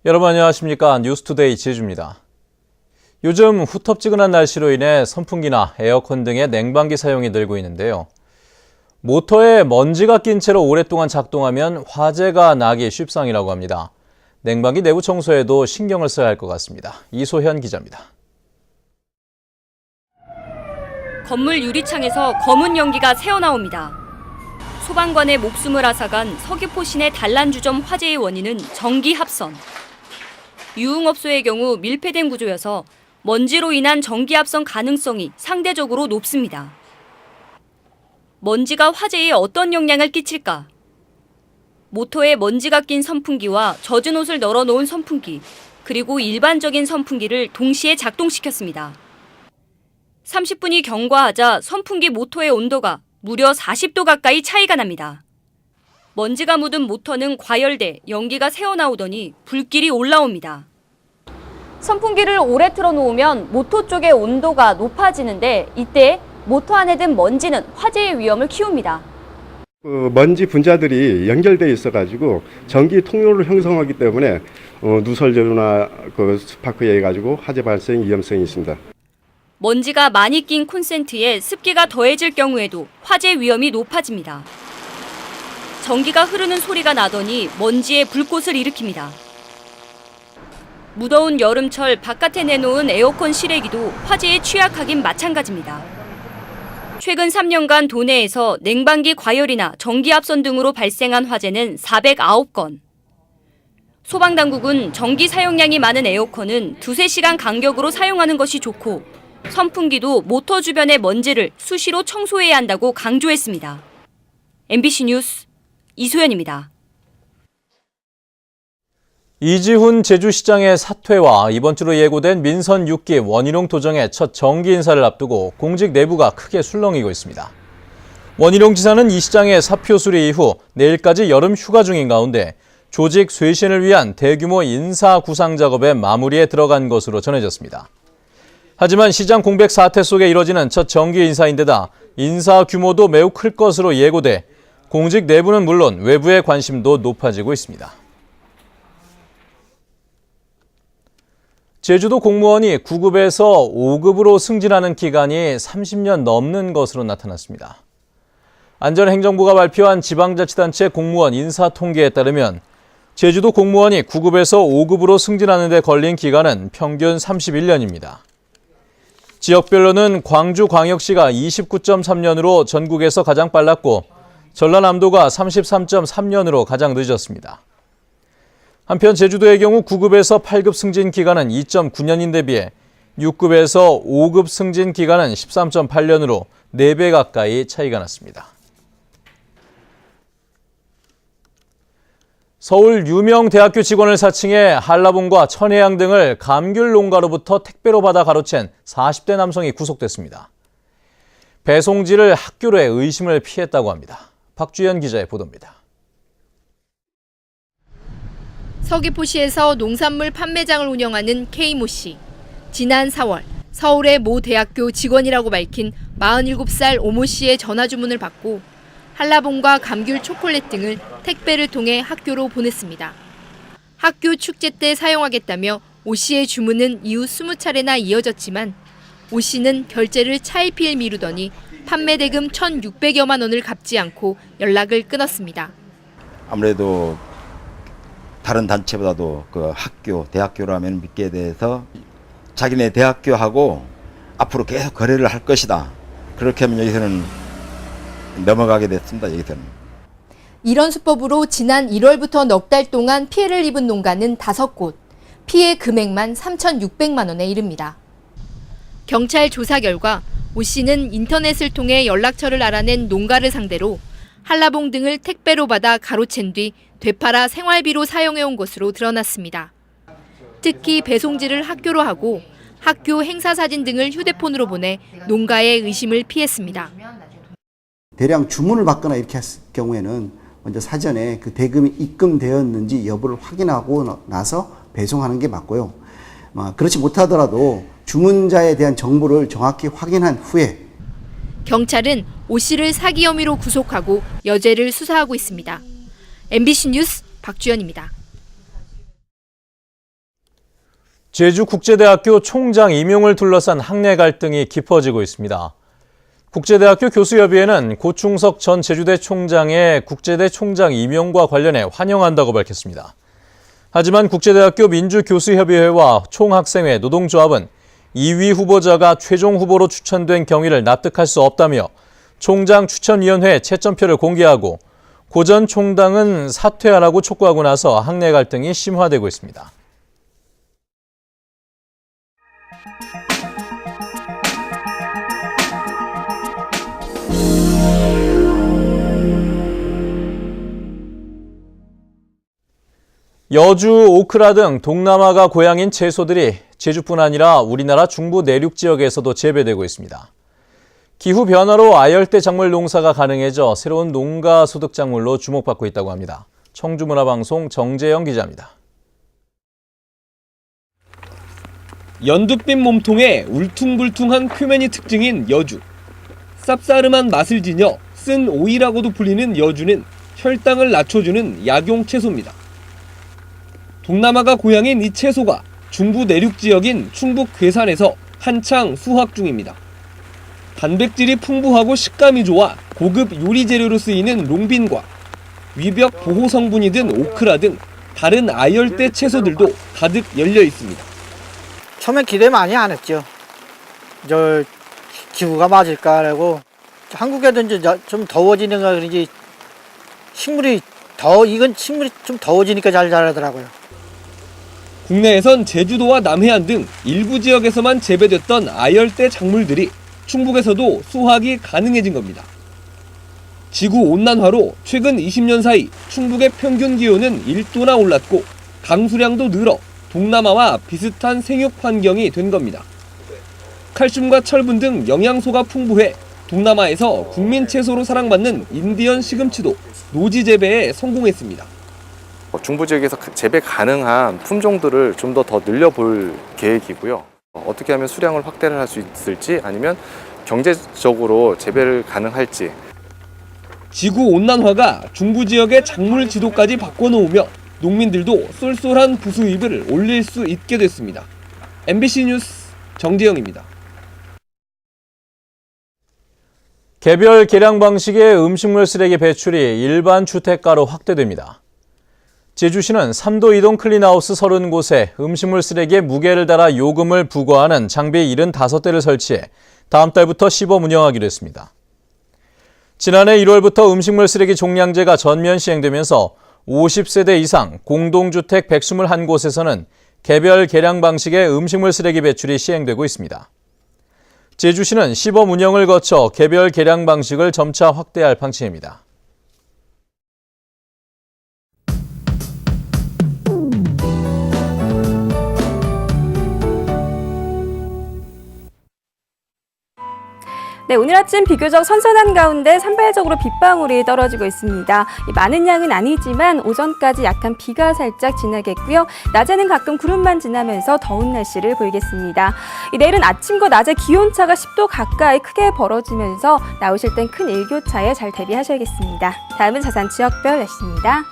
여러분 안녕하십니까? 뉴스투데이 지혜주입니다. 요즘 후텁지근한 날씨로 인해 선풍기나 에어컨 등의 냉방기 사용이 늘고 있는데요. 모터에 먼지가 낀 채로 오랫동안 작동하면 화재가 나기 쉽상이라고 합니다. 냉방기 내부 청소에도 신경을 써야 할 것 같습니다. 이소현 기자입니다. 건물 유리창에서 검은 연기가 새어나옵니다. 소방관의 목숨을 앗아간 서귀포 시내 단란주점 화재의 원인은 전기 합선. 유흥업소의 경우 밀폐된 구조여서 먼지로 인한 전기 합선 가능성이 상대적으로 높습니다. 먼지가 화재에 어떤 영향을 끼칠까? 모터에 먼지가 낀 선풍기와 젖은 옷을 널어놓은 선풍기, 그리고 일반적인 선풍기를 동시에 작동시켰습니다. 30분이 경과하자 선풍기 모터의 온도가 무려 40도 가까이 차이가 납니다. 먼지가 묻은 모터는 과열돼 연기가 새어나오더니 불길이 올라옵니다. 선풍기를 오래 틀어놓으면 모터 쪽의 온도가 높아지는데 이때 모터 안에 든 먼지는 화재의 위험을 키웁니다. 먼지 분자들이 연결되어 있어가지고 전기 통로를 형성하기 때문에 누설제로나 스파크에 의해 가지고 화재 발생 위험성이 있습니다. 먼지가 많이 낀 콘센트에 습기가 더해질 경우에도 화재 위험이 높아집니다. 전기가 흐르는 소리가 나더니 먼지에 불꽃을 일으킵니다. 무더운 여름철 바깥에 내놓은 에어컨 실외기도 화재에 취약하긴 마찬가지입니다. 최근 3년간 도내에서 냉방기 과열이나 전기 합선 등으로 발생한 화재는 409건. 소방당국은 전기 사용량이 많은 에어컨은 2-3시간 간격으로 사용하는 것이 좋고 선풍기도 모터 주변의 먼지를 수시로 청소해야 한다고 강조했습니다. MBC 뉴스 이소연입니다. 이지훈 제주시장의 사퇴와 이번 주로 예고된 민선 6기 원희룡 도정의 첫 정기 인사를 앞두고 공직 내부가 크게 술렁이고 있습니다. 원희룡 지사는 이 시장의 사표 수리 이후 내일까지 여름 휴가 중인 가운데 조직 쇄신을 위한 대규모 인사 구상 작업에 마무리에 들어간 것으로 전해졌습니다. 하지만 시장 공백 사태 속에 이뤄지는 첫 정기 인사인데다 인사 규모도 매우 클 것으로 예고돼 공직 내부는 물론 외부의 관심도 높아지고 있습니다. 제주도 공무원이 9급에서 5급으로 승진하는 기간이 30년 넘는 것으로 나타났습니다. 안전행정부가 발표한 지방자치단체 공무원 인사 통계에 따르면 제주도 공무원이 9급에서 5급으로 승진하는 데 걸린 기간은 평균 31년입니다. 지역별로는 광주광역시가 29.3년으로 전국에서 가장 빨랐고 전라남도가 33.3년으로 가장 늦었습니다. 한편 제주도의 경우 9급에서 8급 승진 기간은 2.9년인데 비해 6급에서 5급 승진 기간은 13.8년으로 4배 가까이 차이가 났습니다. 서울 유명 대학교 직원을 사칭해 한라봉과 천혜향 등을 감귤 농가로부터 택배로 받아 가로챈 40대 남성이 구속됐습니다. 배송지를 학교로의 의심을 피했다고 합니다. 박주연 기자의 보도입니다. 서귀포시에서 농산물 판매장을 운영하는 K모 씨. 지난 4월 서울의 모 대학교 직원이라고 밝힌 47살 오모 씨의 전화 주문을 받고 한라봉과 감귤 초콜릿 등을 택배를 통해 학교로 보냈습니다. 학교 축제 때 사용하겠다며 오 씨의 주문은 이후 20차례나 이어졌지만 오 씨는 결제를 차일피일 미루더니 판매 대금 1,600여만 원을 갚지 않고 연락을 끊었습니다. 아무래도 다른 단체보다도 학교, 대학교라면 믿게 돼서 자기네 대학교하고 앞으로 계속 거래를 할 것이다. 그렇게 하면 여기서는 넘어가게 됐습니다. 여기서는. 이런 수법으로 지난 1월부터 넉 달 동안 피해를 입은 농가는 5곳, 피해 금액만 3,600만 원에 이릅니다. 경찰 조사 결과 오 씨는 인터넷을 통해 연락처를 알아낸 농가를 상대로 한라봉 등을 택배로 받아 가로챈 뒤 되팔아 생활비로 사용해온 것으로 드러났습니다. 특히 배송지를 학교로 하고 학교 행사 사진 등을 휴대폰으로 보내 농가의 의심을 피했습니다. 대량 주문을 받거나 이렇게 했을 경우에는 먼저 사전에 그 대금이 입금되었는지 여부를 확인하고 나서 배송하는 게 맞고요. 그렇지 못하더라도 주문자에 대한 정보를 정확히 확인한 후에 경찰은 오 씨를 사기 혐의로 구속하고 여죄를 수사하고 있습니다. MBC 뉴스 박주연입니다. 제주국제대학교 총장 임용을 둘러싼 학내 갈등이 깊어지고 있습니다. 국제대학교 교수협의회는 고충석 전 제주대 총장의 국제대 총장 임용과 관련해 환영한다고 밝혔습니다. 하지만 국제대학교 민주교수협의회와 총학생회 노동조합은 2위 후보자가 최종 후보로 추천된 경위를 납득할 수 없다며 총장 추천위원회 채점표를 공개하고 고 전 총장은 사퇴하라고 촉구하고 나서 학내 갈등이 심화되고 있습니다. 여주, 오크라 등 동남아가 고향인 채소들이 제주뿐 아니라 우리나라 중부 내륙 지역에서도 재배되고 있습니다. 기후 변화로 아열대 작물 농사가 가능해져 새로운 농가 소득 작물로 주목받고 있다고 합니다. 청주문화방송 정재영 기자입니다. 연두빛 몸통에 울퉁불퉁한 표면이 특징인 여주. 쌉싸름한 맛을 지녀 쓴 오이라고도 불리는 여주는 혈당을 낮춰주는 약용 채소입니다. 동남아가 고향인 이 채소가 중부 내륙 지역인 충북 괴산에서 한창 수확 중입니다. 단백질이 풍부하고 식감이 좋아 고급 요리 재료로 쓰이는 롱빈과 위벽 보호 성분이 든 오크라 등 다른 아열대 채소들도 가득 열려 있습니다. 처음에 기대 많이 안 했죠. 기후가 맞을까라고. 한국에도 이제 좀 더워지는가 그런지 이건 식물이 좀 더워지니까 잘 자라더라고요. 국내에선 제주도와 남해안 등 일부 지역에서만 재배됐던 아열대 작물들이 충북에서도 수확이 가능해진 겁니다. 지구온난화로 최근 20년 사이 충북의 평균 기온은 1도나 올랐고 강수량도 늘어 동남아와 비슷한 생육 환경이 된 겁니다. 칼슘과 철분 등 영양소가 풍부해 동남아에서 국민 채소로 사랑받는 인디언 시금치도 노지 재배에 성공했습니다. 중부 지역에서 재배 가능한 품종들을 좀 더 늘려볼 계획이고요. 어떻게 하면 수량을 확대를 할 수 있을지 아니면 경제적으로 재배를 가능할지. 지구온난화가 중부 지역의 작물 지도까지 바꿔놓으며 농민들도 쏠쏠한 부수입을 올릴 수 있게 됐습니다. MBC 뉴스 정재영입니다. 개별 계량 방식의 음식물 쓰레기 배출이 일반 주택가로 확대됩니다. 제주시는 3도 이동 클린하우스 30곳에 음식물 쓰레기에 무게를 달아 요금을 부과하는 장비 75대를 설치해 다음 달부터 시범 운영하기로 했습니다. 지난해 1월부터 음식물 쓰레기 종량제가 전면 시행되면서 50세대 이상 공동주택 121곳에서는 개별 계량 방식의 음식물 쓰레기 배출이 시행되고 있습니다. 제주시는 시범 운영을 거쳐 개별 계량 방식을 점차 확대할 방침입니다. 네, 오늘 아침 비교적 선선한 가운데 산발적으로 빗방울이 떨어지고 있습니다. 많은 양은 아니지만 오전까지 약한 비가 살짝 지나겠고요. 낮에는 가끔 구름만 지나면서 더운 날씨를 보이겠습니다. 내일은 아침과 낮에 기온차가 10도 가까이 크게 벌어지면서 나오실 땐 큰 일교차에 잘 대비하셔야겠습니다. 다음은 자산 지역별 날씨입니다.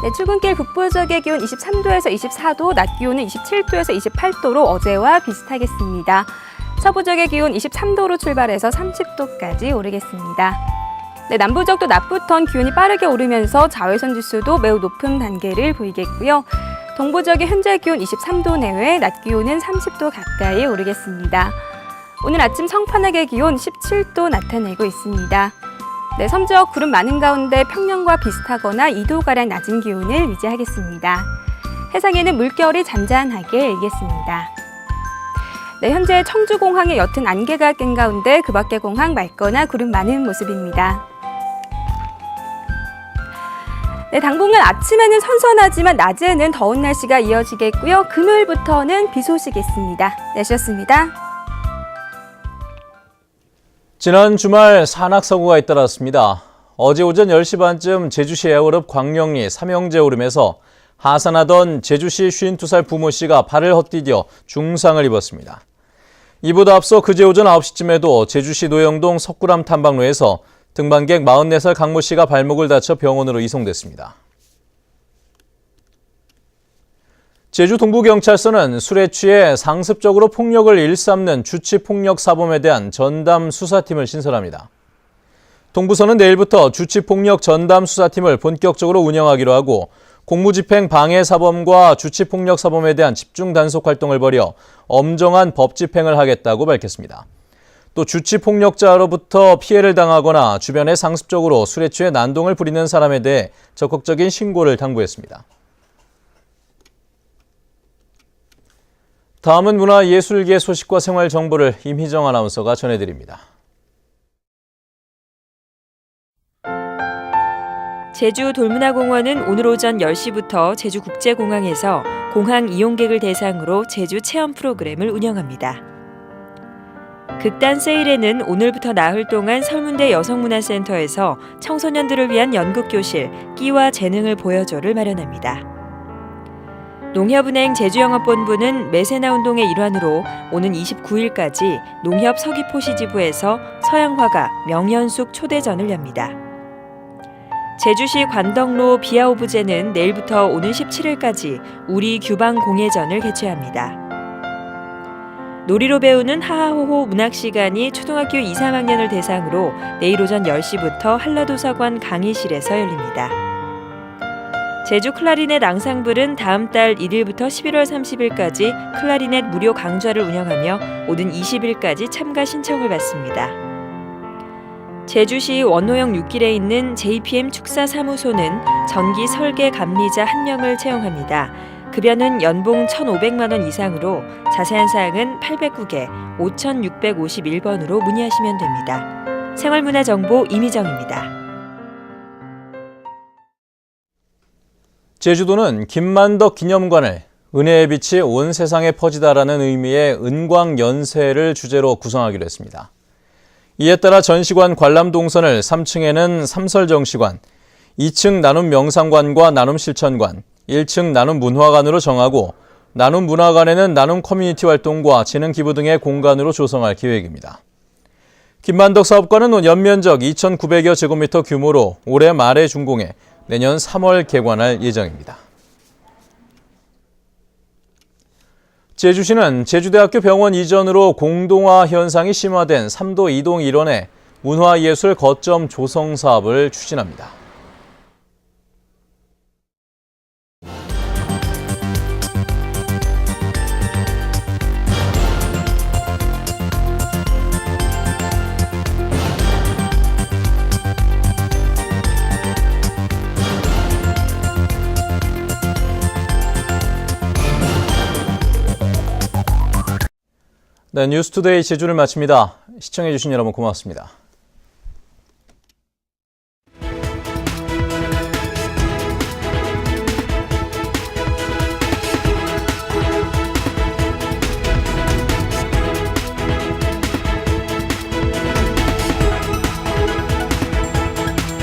네, 출근길 북부 지역의 기온 23도에서 24도, 낮 기온은 27도에서 28도로 어제와 비슷하겠습니다. 서부 지역의 기온 23도로 출발해서 30도까지 오르겠습니다. 네, 남부 지역도 낮부턴 기온이 빠르게 오르면서 자외선 지수도 매우 높은 단계를 보이겠고요. 동부 지역의 현재 기온 23도 내외, 낮 기온은 30도 가까이 오르겠습니다. 오늘 아침 성판악의 기온 17도 나타내고 있습니다. 네, 섬 지역 구름 많은 가운데 평년과 비슷하거나 2도가량 낮은 기온을 유지하겠습니다. 해상에는 물결이 잔잔하게 일겠습니다. 네, 현재 청주공항에 옅은 안개가 낀 가운데 그 밖의 공항 맑거나 구름 많은 모습입니다. 네, 당분간 아침에는 선선하지만 낮에는 더운 날씨가 이어지겠고요. 금요일부터는 비 소식이 있습니다. 날씨였습니다. 지난 주말 산악사고가 잇따랐습니다. 어제 오전 10시 반쯤 제주시 애월읍 광령리 삼형제 오름에서 하산하던 제주시 52살 부모 씨가 발을 헛디뎌 중상을 입었습니다. 이보다 앞서 그제 오전 9시쯤에도 제주시 노영동 석굴암 탐방로에서 등반객 44살 강모 씨가 발목을 다쳐 병원으로 이송됐습니다. 제주 동부경찰서는 술에 취해 상습적으로 폭력을 일삼는 주치폭력 사범에 대한 전담 수사팀을 신설합니다. 동부서는 내일부터 주치폭력 전담 수사팀을 본격적으로 운영하기로 하고 공무집행 방해 사범과 주치폭력 사범에 대한 집중 단속 활동을 벌여 엄정한 법 집행을 하겠다고 밝혔습니다. 또 주치폭력자로부터 피해를 당하거나 주변에 상습적으로 술에 취해 난동을 부리는 사람에 대해 적극적인 신고를 당부했습니다. 다음은 문화예술계 소식과 생활 정보를 임희정 아나운서가 전해드립니다. 제주 돌문화공원은 오늘 오전 10시부터 제주국제공항에서 공항 이용객을 대상으로 제주 체험 프로그램을 운영합니다. 극단 세일에는 오늘부터 나흘 동안 설문대 여성문화센터에서 청소년들을 위한 연극교실 끼와 재능을 보여줘를 마련합니다. 농협은행 제주영업본부는 매세나 운동의 일환으로 오는 29일까지 농협 서귀포시 지부에서 서양화가 명연숙 초대전을 엽니다. 제주시 관덕로 비아오브제는 내일부터 오는 17일까지 우리 규방 공예전을 개최합니다. 놀이로 배우는 하하호호 문학시간이 초등학교 2, 3학년을 대상으로 내일 오전 10시부터 한라도서관 강의실에서 열립니다. 제주 클라리넷 앙상블은 다음 달 1일부터 11월 30일까지 클라리넷 무료 강좌를 운영하며 오는 20일까지 참가 신청을 받습니다. 제주시 원호역 6길에 있는 JPM 축사사무소는 전기 설계 감리자 1명을 채용합니다. 급여는 연봉 1,500만 원 이상으로 자세한 사항은 809개 5651번으로 문의하시면 됩니다. 생활문화정보 임희정입니다. 제주도는 김만덕 기념관을 은혜의 빛이 온 세상에 퍼지다라는 의미의 은광연세를 주제로 구성하기로 했습니다. 이에 따라 전시관 관람 동선을 3층에는 삼설정시관, 2층 나눔 명상관과 나눔 실천관, 1층 나눔 문화관으로 정하고 나눔 문화관에는 나눔 커뮤니티 활동과 재능 기부 등의 공간으로 조성할 계획입니다. 김만덕 사업관은 연면적 2,900여 제곱미터 규모로 올해 말에 준공해 내년 3월 개관할 예정입니다. 제주시는 제주대학교 병원 이전으로 공동화 현상이 심화된 3도 2동 일원의 문화예술 거점 조성 사업을 추진합니다. 네, 뉴스투데이 제주를 마칩니다. 시청해주신 여러분 고맙습니다.